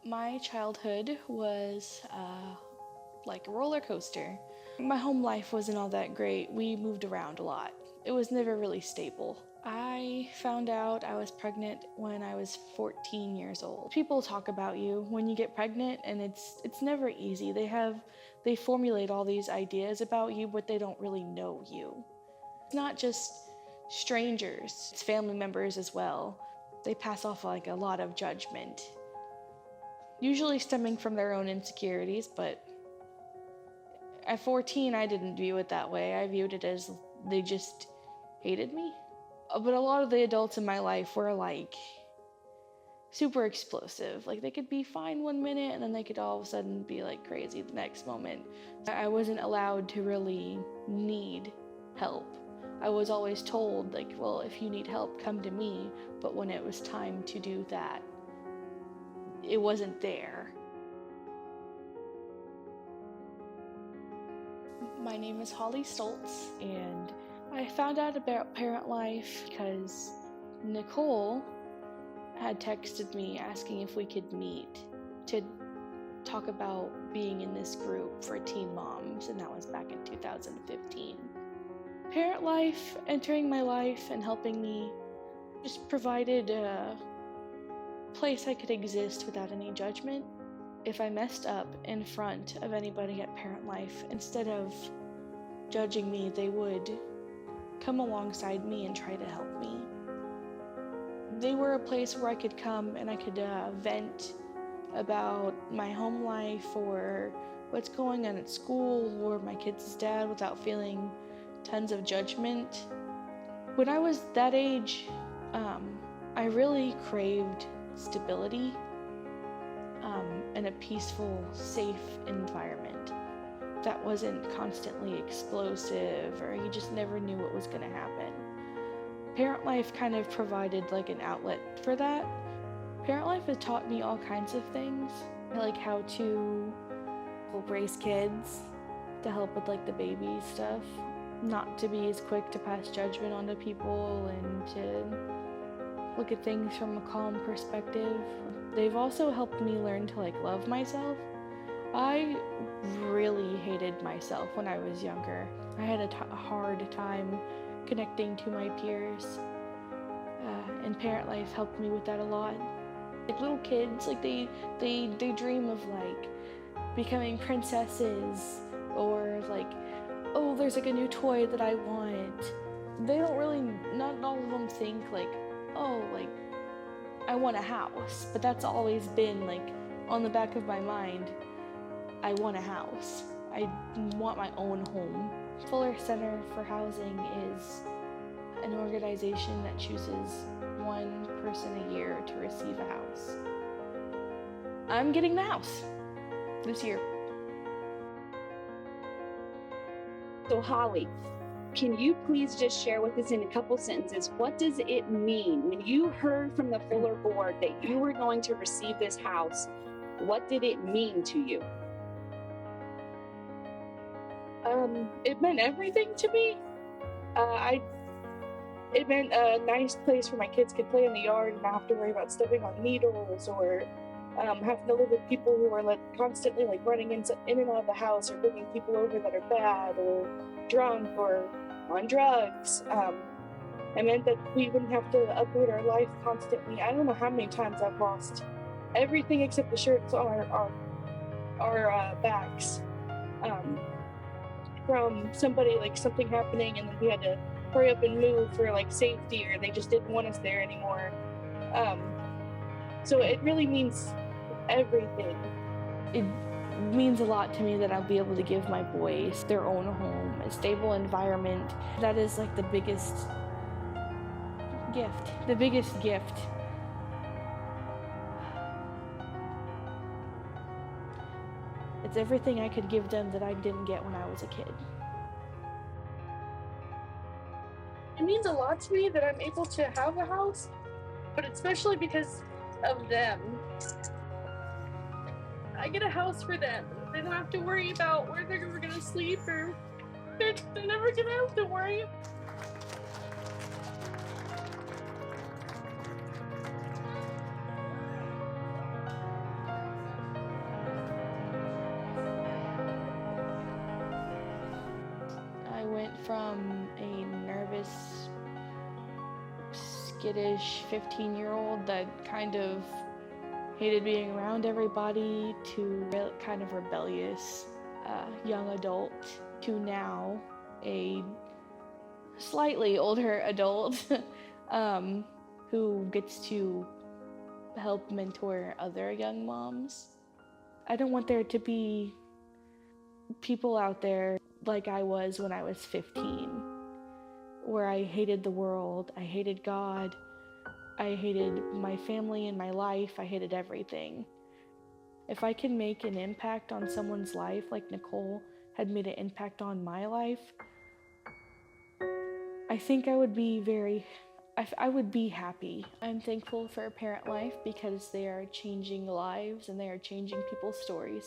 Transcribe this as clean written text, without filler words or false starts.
My childhood was like a roller coaster. My home life wasn't all that great. We moved around a lot. It was never really stable. I found out I was pregnant when I was 14 years old. People talk about you when you get pregnant, and it's never easy. They formulate all these ideas about you, but they don't really know you. It's not just strangers, it's family members as well. They pass off like a lot of judgment, usually stemming from their own insecurities, but at 14, I didn't view it that way. I viewed it as they just hated me. But a lot of the adults in my life were like super explosive. Like they could be fine one minute and then they could all of a sudden be like crazy the next moment. I wasn't allowed to really need help. I was always told like, well, if you need help, come to me. But when it was time to do that, it wasn't there. My name is Holly Stoltz, and I found out about Parent Life because Nicole had texted me asking if we could meet to talk about being in this group for teen moms, and that was back in 2015. Parent Life entering my life and helping me just provided a place I could exist without any judgment. If I messed up in front of anybody at Parent Life, instead of judging me, they would come alongside me and try to help me. They were a place where I could come and I could vent about my home life or what's going on at school or my kid's dad without feeling tons of judgment. When I was that age, I really craved stability and a peaceful, safe environment that wasn't constantly explosive or you just never knew what was going to happen. Parent Life kind of provided like an outlet for that. Parent Life has taught me all kinds of things, like how to raise kids, to help with like the baby stuff, not to be as quick to pass judgment onto people and to look at things from a calm perspective. They've also helped me learn to like love myself. I really hated myself when I was younger. I had a hard time connecting to my peers, and Parent Life helped me with that a lot. Like little kids, like they dream of like becoming princesses or like, oh, there's like a new toy that I want. They don't really, not all of them think like, oh, like I want a house, but that's always been like on the back of my mind. I want a house. I want my own home. Fuller Center for Housing is an organization that chooses one person a year to receive a house. I'm getting the house this year. So Holly, can you please just share with us in a couple sentences, what does it mean when you heard from the Fuller Board that you were going to receive this house? What did it mean to you? It meant everything to me. It meant a nice place where my kids could play in the yard and not have to worry about stepping on needles or having to live with people who are like constantly like running in and out of the house or bringing people over that are bad or drunk or on drugs. It meant that we wouldn't have to uproot our life constantly. I don't know how many times I've lost everything except the shirts on our backs from somebody, like something happening, and then we had to hurry up and move for like safety, or they just didn't want us there anymore. So it really means everything. It means a lot to me that I'll be able to give my boys their own home, a stable environment. That is like the biggest gift. The biggest gift. It's everything I could give them that I didn't get when I was a kid. It means a lot to me that I'm able to have a house, but especially because of them. I get a house for them. They don't have to worry about where they're going to sleep, or they're never going to have to worry. from a nervous, skittish 15-year-old that kind of hated being around everybody to kind of rebellious young adult to now a slightly older adult who gets to help mentor other young moms. I don't want there to be people out there like I was when I was 15, where I hated the world, I hated God, I hated my family and my life, I hated everything. If I can make an impact on someone's life like Nicole had made an impact on my life, I think I would be happy. I'm thankful for Parent Life because they are changing lives and they are changing people's stories.